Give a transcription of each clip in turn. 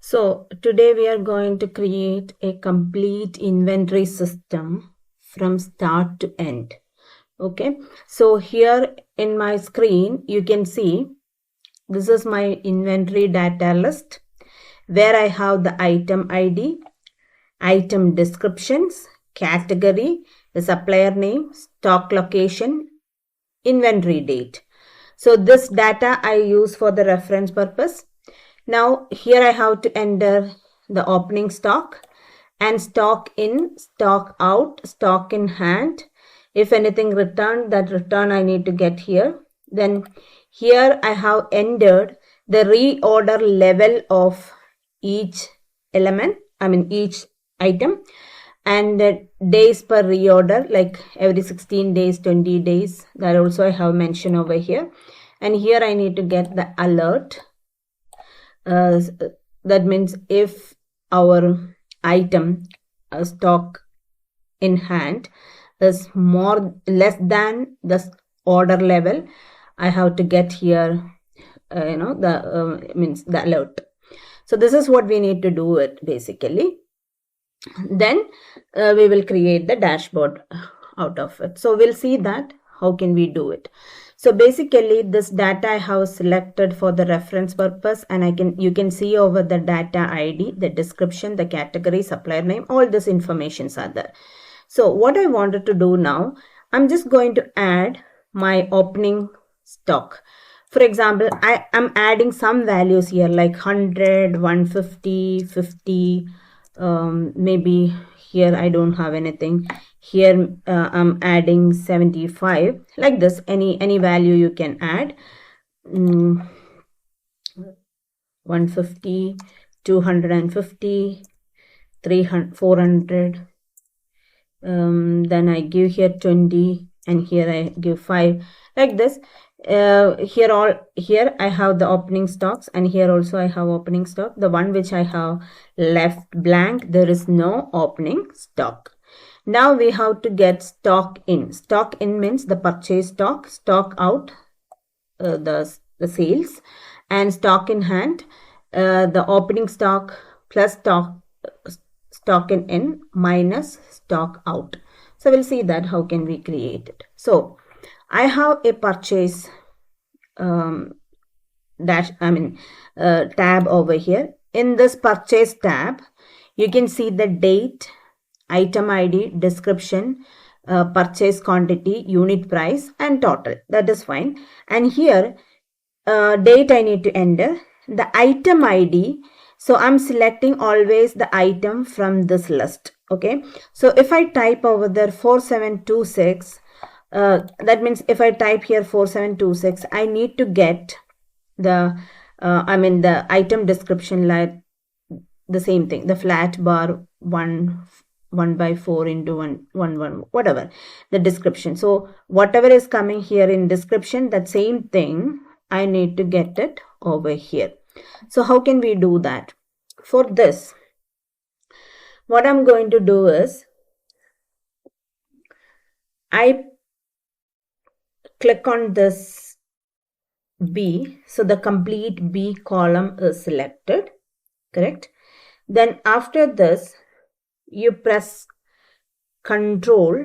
So today we are going to create a complete inventory system from start to end. Okay, so here in my screen you can see this is my inventory data list where I have the item ID, item descriptions, category, the supplier name, stock location, inventory date. So this data I use for the reference purpose. Now here I have to enter the opening stock and stock in, stock out, stock in hand. If anything returned, that return I need to get here. Then here I have entered the reorder level of each element, each item, and the days per reorder, like every 16 days, 20 days, that also I have mentioned over here. And here I need to get the alert. That means if our item stock in hand is less than the order level, I have to get here the alert. So this is what we need to do it basically. Then we will create the dashboard out of it. So we'll see that how can we do it. So basically this data I have selected for the reference purpose, and you can see over the data ID, the description, the category, supplier name, all this informations are there. So what I wanted to do now, I'm just going to add my opening stock. For example, I am adding some values here like 100, 150, 50, maybe here I don't have anything. Here I'm adding 75, like this. Any value you can add. 150, 250, 300, 400. Then I give here 20, and here I give 5, like this. Here I have the opening stocks, and here also I have opening stock. The one which I have left blank, there is no opening stock. Now we have to get stock in. Stock in means the purchase stock, stock out, the sales, and stock in hand, the opening stock plus stock in minus stock out. So we'll see that how can we create it. So I have a purchase tab over here. In this purchase tab, you can see the date, item ID, description, purchase quantity, unit price, and total. That is fine. And here date I need to enter, the item ID. So I'm selecting always the item from this list. Okay, so if I type over there 4726, that means if I type here 4726, I need to get the the item description, like the same thing, the flat bar 1 by 4 into 1, whatever the description. So whatever is coming here in description, that same thing I need to get it over here. So how can we do that? For this, what I'm going to do is I click on this B. So the complete B column is selected, correct? Then after this, you press Control,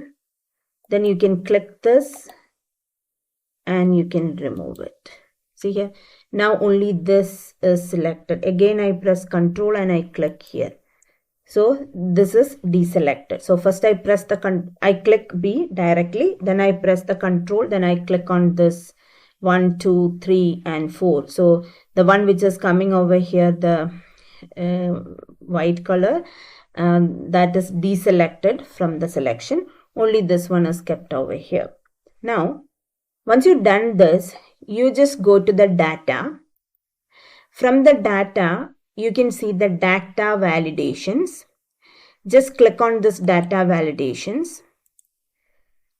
then you can click this and you can remove it. See here, now only this is selected. Again I press Control and I click here. So this is deselected. So first I press I click B directly, then I press the Control, then I click on this 1, 2, 3 and 4. So the one which is coming over here, the white color, that is deselected from the selection. Only this one is kept over here. Now once you've done this, you just go to the data. From the data, you can see the data validations. Just click on this data validations,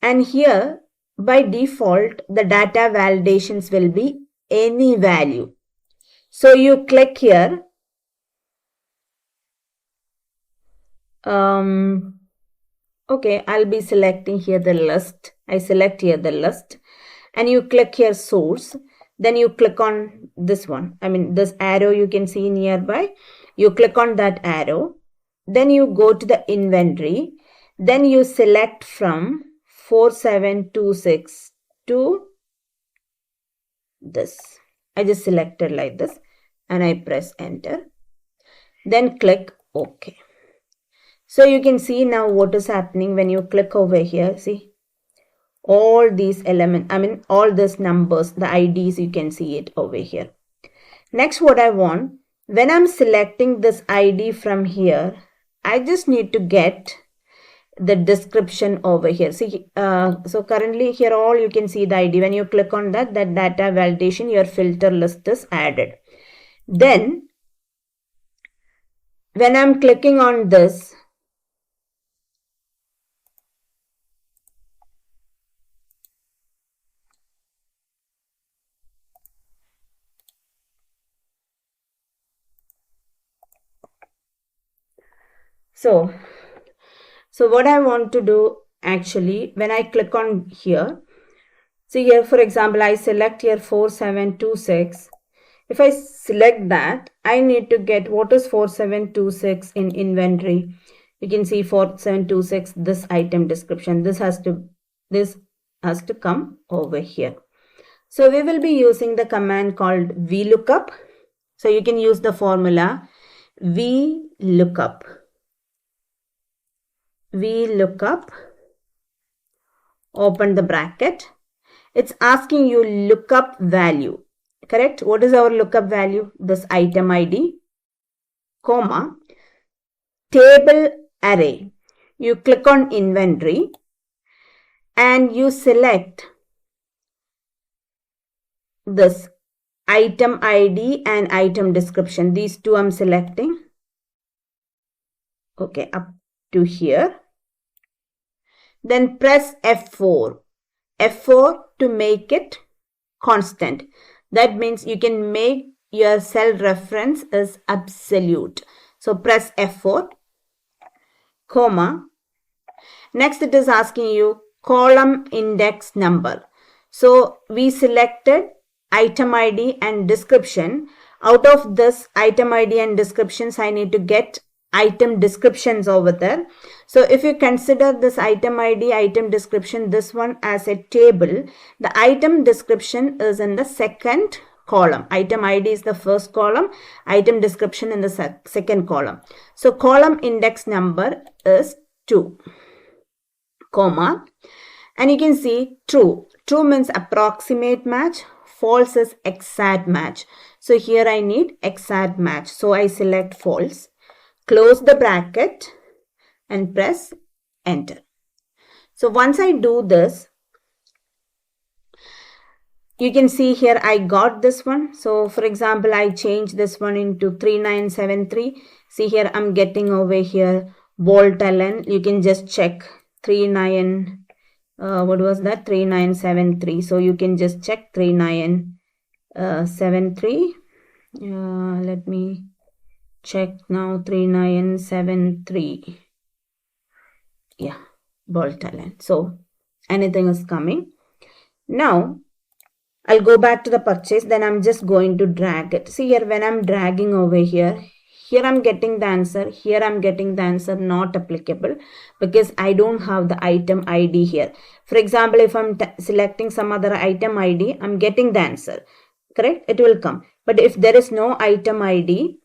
and here by default the data validations will be any value. So you click here, okay, I'll be selecting here the list. I select here the list, and you click here source. then you click on this one. I mean, this arrow you can see nearby. You click on that arrow. Then you go to the inventory. Then you select from 4726 to this. I just selected like this and I press enter. Then click OK. So you can see now what is happening when you click over here. See, all these elements, I mean all these numbers, the IDs, you can see it over here. Next, what I want, when I'm selecting this ID from here, I just need to get the description over here. See, so currently here all you can see the ID. When you click on that data validation, your filter list is added. Then when I'm clicking on this, so what I want to do actually, when I click on here, so here for example, I select here 4726. If I select that, I need to get what is 4726 in inventory. You can see 4726, this item description. This has to come over here. So we will be using the command called VLOOKUP. So you can use the formula VLOOKUP. VLOOKUP, open the bracket. It's asking you lookup value, correct? What is our lookup value? This item ID, comma, table array. You click on inventory and you select this item ID and item description. These two I'm selecting. Okay, up to here. Then press F4. F4 to make it constant. That means you can make your cell reference as absolute. So press F4, comma. Next it is asking you column index number. So we selected item ID and description. Out of this item ID and descriptions, I need to get item descriptions over there. So if you consider this item ID, item description, this one as a table, the item description is in the second column. Item ID is the first column, item description in the second column. So column index number is 2, comma, and you can see true. True means approximate match, false is exact match. So here I need exact match. So I select false. Close the bracket and press enter. So once I do this, you can see here I got this one. So for example, I change this one into 3973. See here I'm getting over here bolt ln. You can just check 3973. So you can just check 3973. Let me check now. 3973. Yeah, bolt ln. So anything is coming. Now I'll go back to the purchase. Then I'm just going to drag it. See here when I'm dragging over here, here I'm getting the answer. Here I'm getting the answer not applicable because I don't have the item ID here. For example, if I'm selecting some other item ID, I'm getting the answer. Correct? It will come. But if there is no item ID,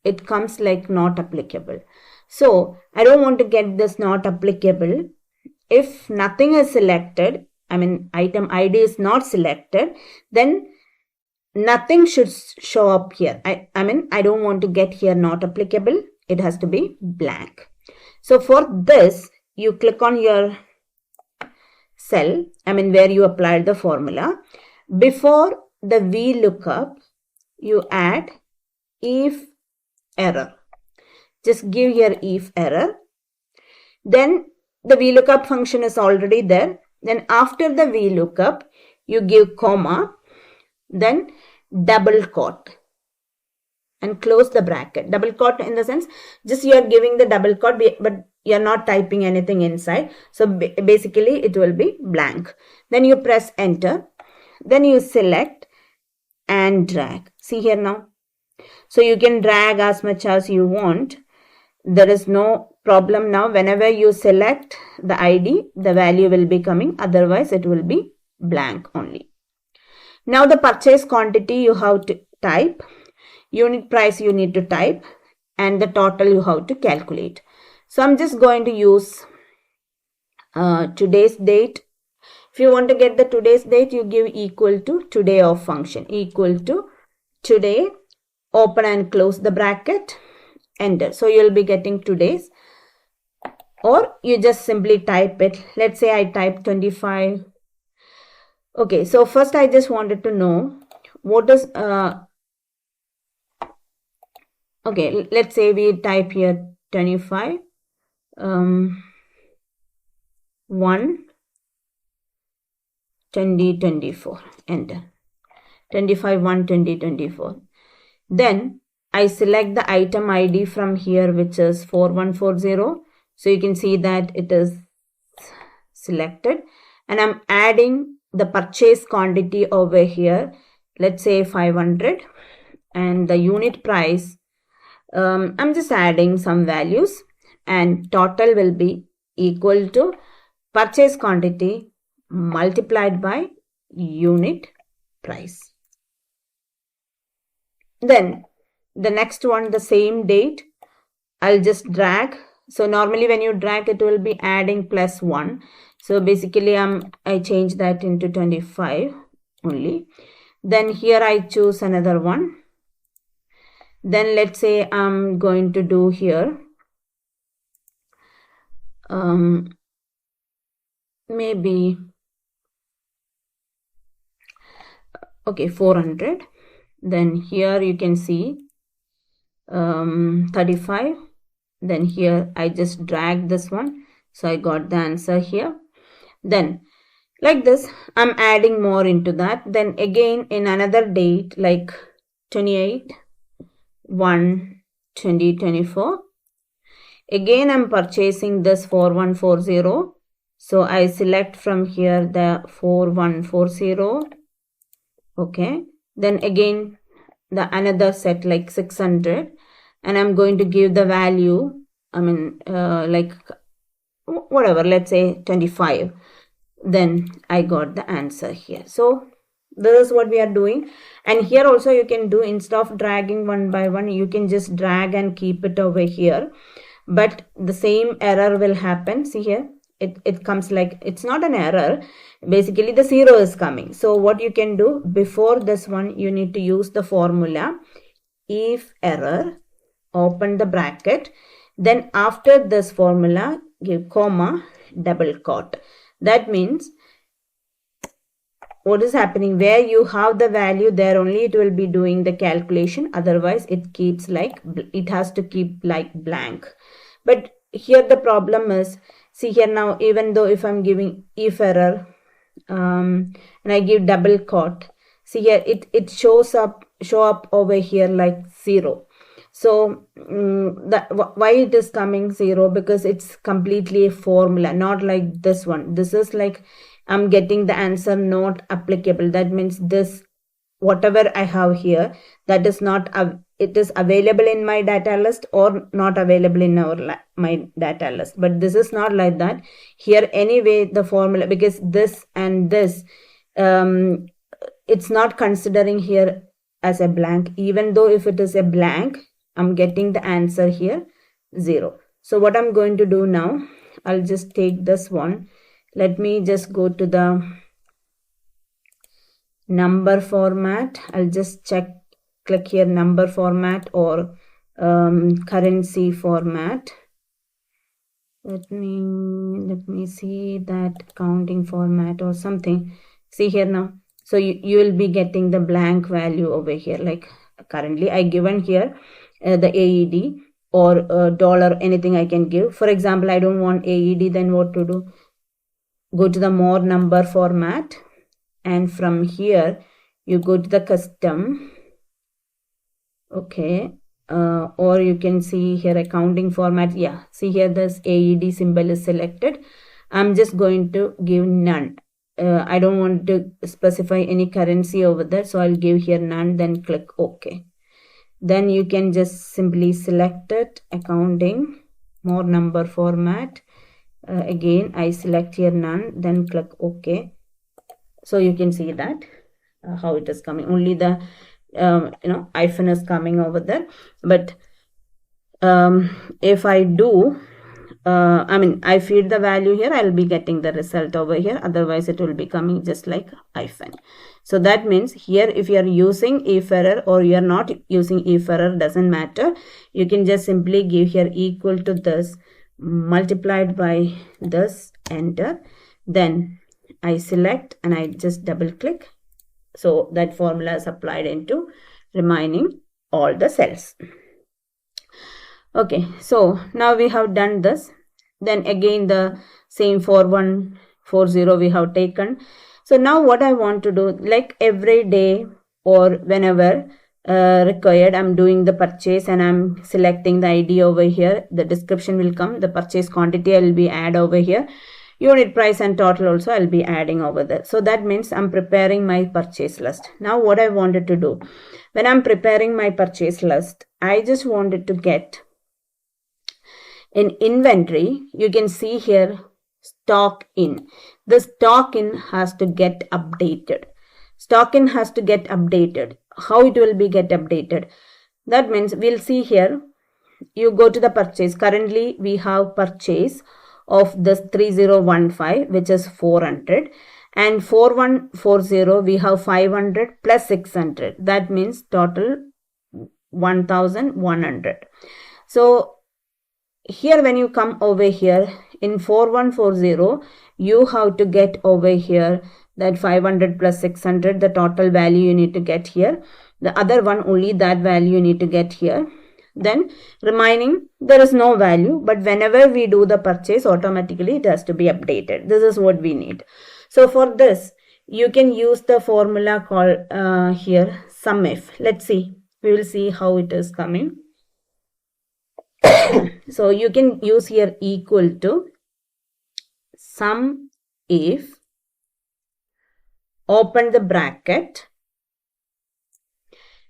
it comes like not applicable. So I don't want to get this not applicable. If nothing is selected, I mean item ID is not selected, then nothing should show up here. I mean I don't want to get here not applicable. It has to be blank. So for this, you click on your cell, I mean where you applied the formula. Before the VLOOKUP, you add if error. Just give here if error. Then the VLOOKUP function is already there. Then after the VLOOKUP, you give comma, then double quote and close the bracket. Double quote in the sense, just you are giving the double quote, but you are not typing anything inside. So basically it will be blank. Then you press enter. Then you select and drag. See here now. So you can drag as much as you want. There is no problem now. Whenever you select the ID, the value will be coming. Otherwise, it will be blank only. Now the purchase quantity you have to type. Unit price you need to type. And the total you have to calculate. So I'm just going to use today's date. If you want to get the today's date, you give equal to today of function. Equal to today. Open and close the bracket. Enter. So you'll be getting today's. Or you just simply type it. Let's say I type 25. Okay, so first I just wanted to know what is okay, let's say we type here 25 1 2024. Enter. 25 1 2024. Then I select the item ID from here, which is 4140. So you can see that it is selected, and I'm adding the purchase quantity over here. Let's say 500, and the unit price, I'm just adding some values, and total will be equal to purchase quantity multiplied by unit price. Then the next one, the same date, I'll just drag. So normally when you drag, it will be adding plus 1. So basically I change that into 25 only. Then here I choose another one. Then let's say I'm going to do here maybe okay 400. Then here you can see 35. Then here I just drag this one, so I got the answer here. Then like this I'm adding more into that. Then again in another date like 28 1 2024, again I'm purchasing this 4140. So I select from here the 4140. Okay, then again the another set like 600, and I'm going to give the value, like whatever, let's say 25. Then I got the answer here. So this is what we are doing. And here also you can do, instead of dragging one by one, you can just drag and keep it over here. But the same error will happen. See here, it comes like, it's not an error. Basically the 0 is coming. So what you can do, before this one, you need to use the formula if error, open the bracket. Then after this formula, give comma, double quote. That means what is happening, where you have the value, there only it will be doing the calculation. Otherwise it keeps like, it has to keep like blank. But here the problem is, see here now, even though if I'm giving if error and I give double quote, see here it show up over here like 0. So why it is coming 0? Because it's completely a formula, not like this one. This is like I'm getting the answer not applicable. That means this, whatever I have here, that is not, it is available in my data list or not available in my data list. But this is not like that. Here anyway, the formula, because this and this, it's not considering here as a blank. Even though if it is a blank, I'm getting the answer here 0. So what I'm going to do now, I'll just take this one. Let me just go to the number format. I'll just click here number format or currency format. Let me see that counting format or something. See here now. So you will be getting the blank value over here. Like currently I given here the AED or dollar, anything I can give. For example, I don't want AED, then what to do? Go to the more number format, and from here you go to the custom. Okay, or you can see here accounting format. Yeah, see here this AED symbol is selected. I'm just going to give none. I don't want to specify any currency over there, so I'll give here none, then click OK. Then you can just simply select it, accounting, more number format. Again, I select here none, then click OK. So you can see that how it is coming. Only the hyphen is coming over there. But if I do, I feed the value here, I'll be getting the result over here. Otherwise, it will be coming just like hyphen. So that means here, if you are using if error or you are not using if error, doesn't matter. You can just simply give here equal to this multiplied by this, enter. Then I select and I just double click. So that formula is applied into remaining all the cells. Okay, so now we have done this. Then again the same 4140 we have taken. So now what I want to do, like every day or whenever required, I'm doing the purchase and I'm selecting the ID over here. The description will come, the purchase quantity I will be add over here. Unit price and total also I'll be adding over there. So that means I'm preparing my purchase list. Now what I wanted to do, when I'm preparing my purchase list, I just wanted to get in inventory, you can see here stock in. The stock in has to get updated. Stock in has to get updated. How it will be get updated? That means we'll see here, you go to the purchase. Currently we have purchase of this 3015, which is 400, and 4140 we have 500 plus 600. That means total 1100. So here when you come over here in 4140, you have to get over here that 500 plus 600, the total value you need to get here. The other one, only that value you need to get here. Then remaining, there is no value, but whenever we do the purchase, automatically it has to be updated. This is what we need. So for this, you can use the formula called here sum if. Let's see, we will see how it is coming. So you can use here equal to sum if, open the bracket,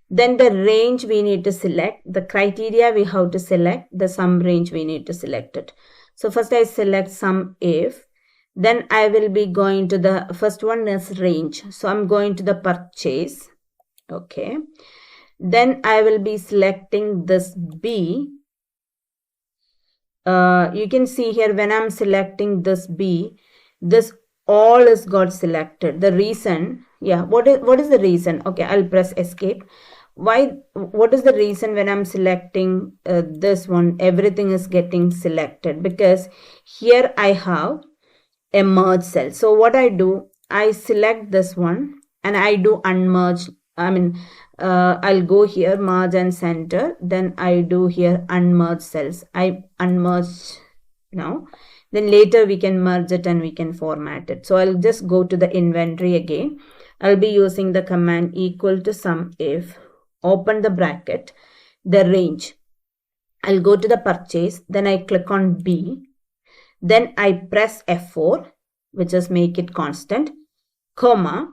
then the range we need to select, the criteria we have to select, the sum range we need to select it. So first I select sum if, then I will be going to the first one is range. So I'm going to the purchase. Okay. Then I will be selecting this B. You can see here when I'm selecting this B, this all is got selected. The reason, yeah, what is the reason? Okay, I'll press escape. Why? What is the reason when I'm selecting this one, everything is getting selected? Because here I have a merge cell. So what I do, I select this one and I do unmerge. I'll go here merge and center, then I do here unmerge cells. I unmerge now, then later we can merge it and we can format it. So I'll just go to the inventory again. I'll be using the command equal to sum if, open the bracket, the range. I'll go to the purchase, then I click on B, then I press F4, which is make it constant, comma.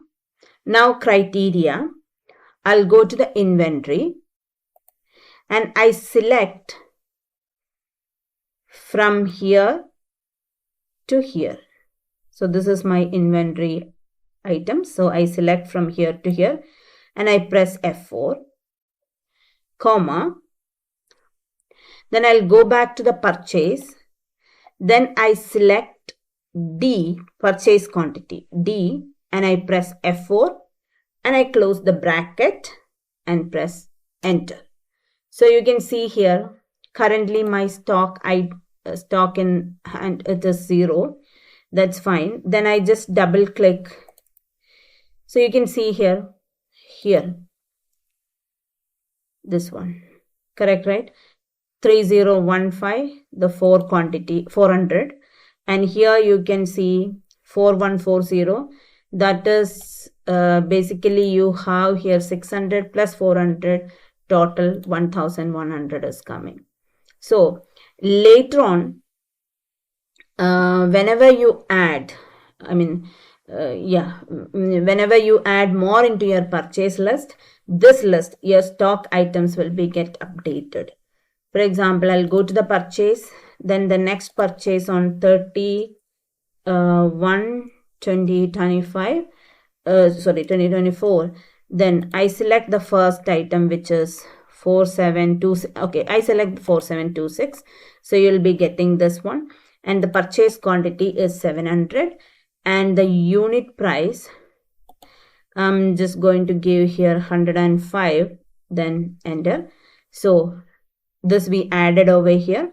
Now criteria, I'll go to the inventory and I select from here to here. So this is my inventory item. So I select from here to here and I press F4, comma. Then I'll go back to the purchase. Then I select D, purchase quantity, D, and I press F4 and I close the bracket and press enter. So you can see here, currently my stock in hand, it is 0. That's fine. Then I just double click. So you can see here, this one, correct, right? 3015, the 4 quantity, 400. And here you can see 4140. That is basically you have here 600 plus 400, total 1100 is coming. So later on, whenever you add, whenever you add more into your purchase list, this list, your stock items will be get updated. For example, I'll go to the purchase, then the next purchase on 2024, then I select the first item, which is 4726. Okay, I select 4726, so you'll be getting this one, and the purchase quantity is 700, and the unit price, I'm just going to give here 105, then enter. So this we added over here.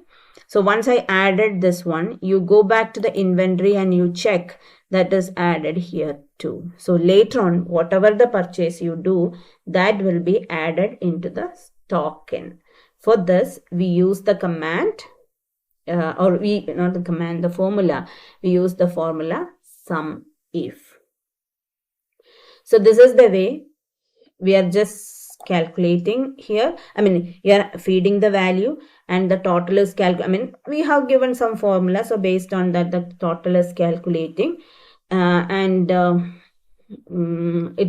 So once I added this one, you go back to the inventory and you check that is added here too. So later on, whatever the purchase you do, that will be added into the stock in. For this, we use the command, the formula. We use the formula sum if. So this is the way we are just calculating here. I mean, you are feeding the value and the total is we have given some formula. So based on that, the total is calculating, it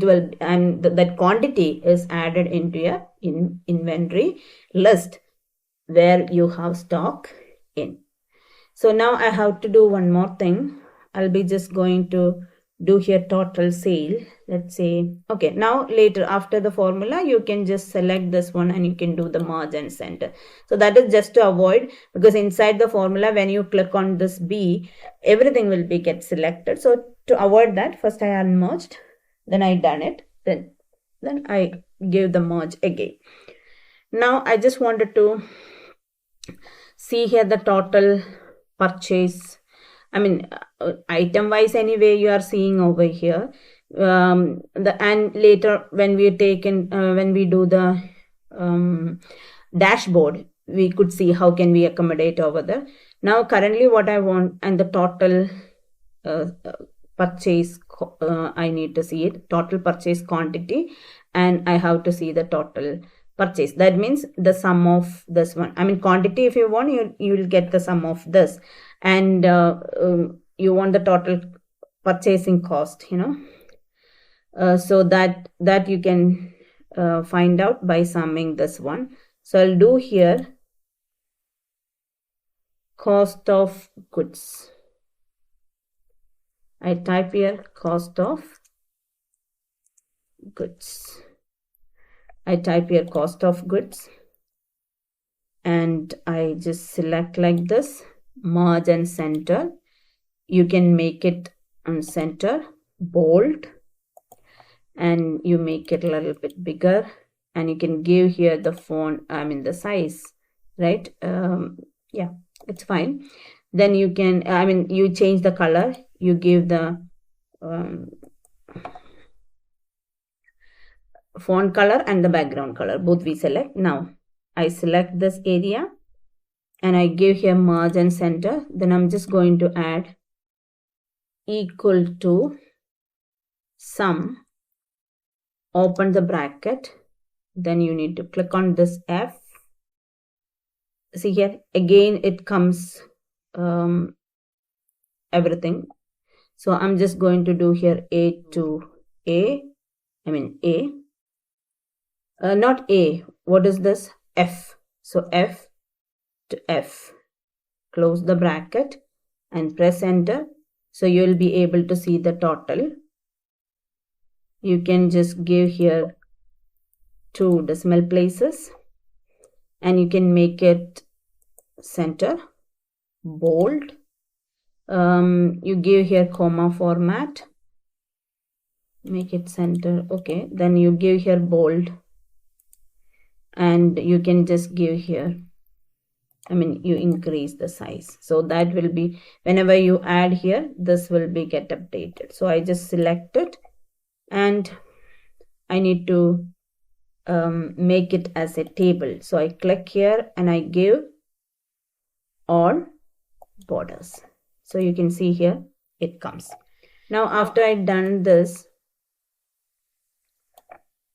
will, and that quantity is added into your inventory list where you have stock in. So now I have to do one more thing. I'll be just going to do here total sale. Let's say, okay, now later after the formula, you can just select this one and you can do the merge and center. So that is just to avoid, because inside the formula, when you click on this B, everything will be get selected. So to avoid that, first I unmerged, then I done it, then I gave the merge again. Now I just wanted to see here the total purchase, item wise anyway you are seeing over here, and later when we when we do the dashboard, we could see how can we accommodate over there. Now currently what I want, and the total purchase, I need to see it, total purchase quantity, and I have to see the total purchase. That means the sum of this one. Quantity, if you want, you will get the sum of this, and you want the total purchasing cost, so that you can find out by summing this one. So I'll do here cost of goods. I type here cost of goods. I type here cost of goods, and I just select like this, merge and center. You can make it on center, bold, and you make it a little bit bigger, and you can give here the font, the size, right? Yeah, it's fine. Then you can, you change the color, you give the font color and the background color, both we select. Now I select this area and I give here merge and center. Then I'm just going to add equal to sum, open the bracket, then you need to click on this F. See here again it comes everything. So I'm just going to do here A to A, not A, what is this? F. So F to F. Close the bracket and press enter. So you will be able to see the total. You can just give here 2 decimal places, and you can make it center, bold. You give here comma format, make it center. Okay, then you give here bold, and you can just give here, you increase the size. So that will be, whenever you add here, this will be get updated. So I just select it, and I need to make it as a table. So I click here and I give all borders. So you can see here it comes. Now after I done this,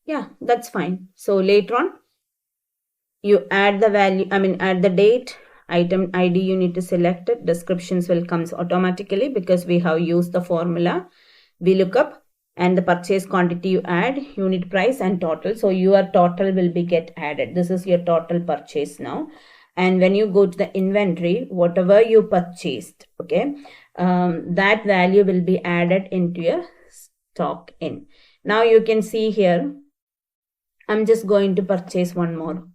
yeah, that's fine. So later on you add the value, add the date, item ID, you need to select it. Descriptions will come automatically because we have used the formula. VLOOKUP, and the purchase quantity you add, unit price and total. So your total will be get added. This is your total purchase now. And when you go to the inventory, whatever you purchased, okay, that value will be added into your stock in. Now you can see here, I'm just going to purchase one more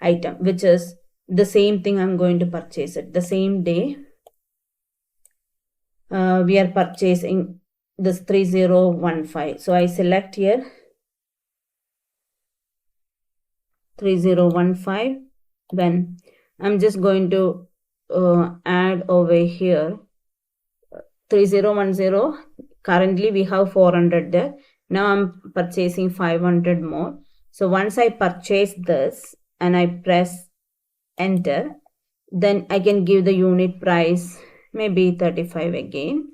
item, which is the same thing. I'm going to purchase it the same day. We are purchasing this 3015. So I select here 3015. Then I'm just going to add over here 3010. Currently we have 400 there. Now I'm purchasing 500 more. So once I purchase this and I press enter, then I can give the unit price maybe 35 again.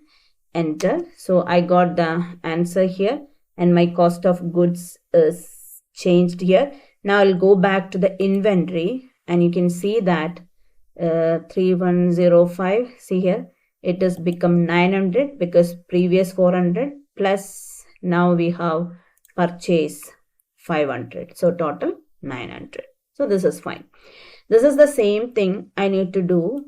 Enter. So I got the answer here and my cost of goods is changed here. Now I'll go back to the inventory and you can see that 3105, see here, it has become 900 because previous 400 plus now we have purchase 500. So total 900. So this is fine. This is the same thing I need to do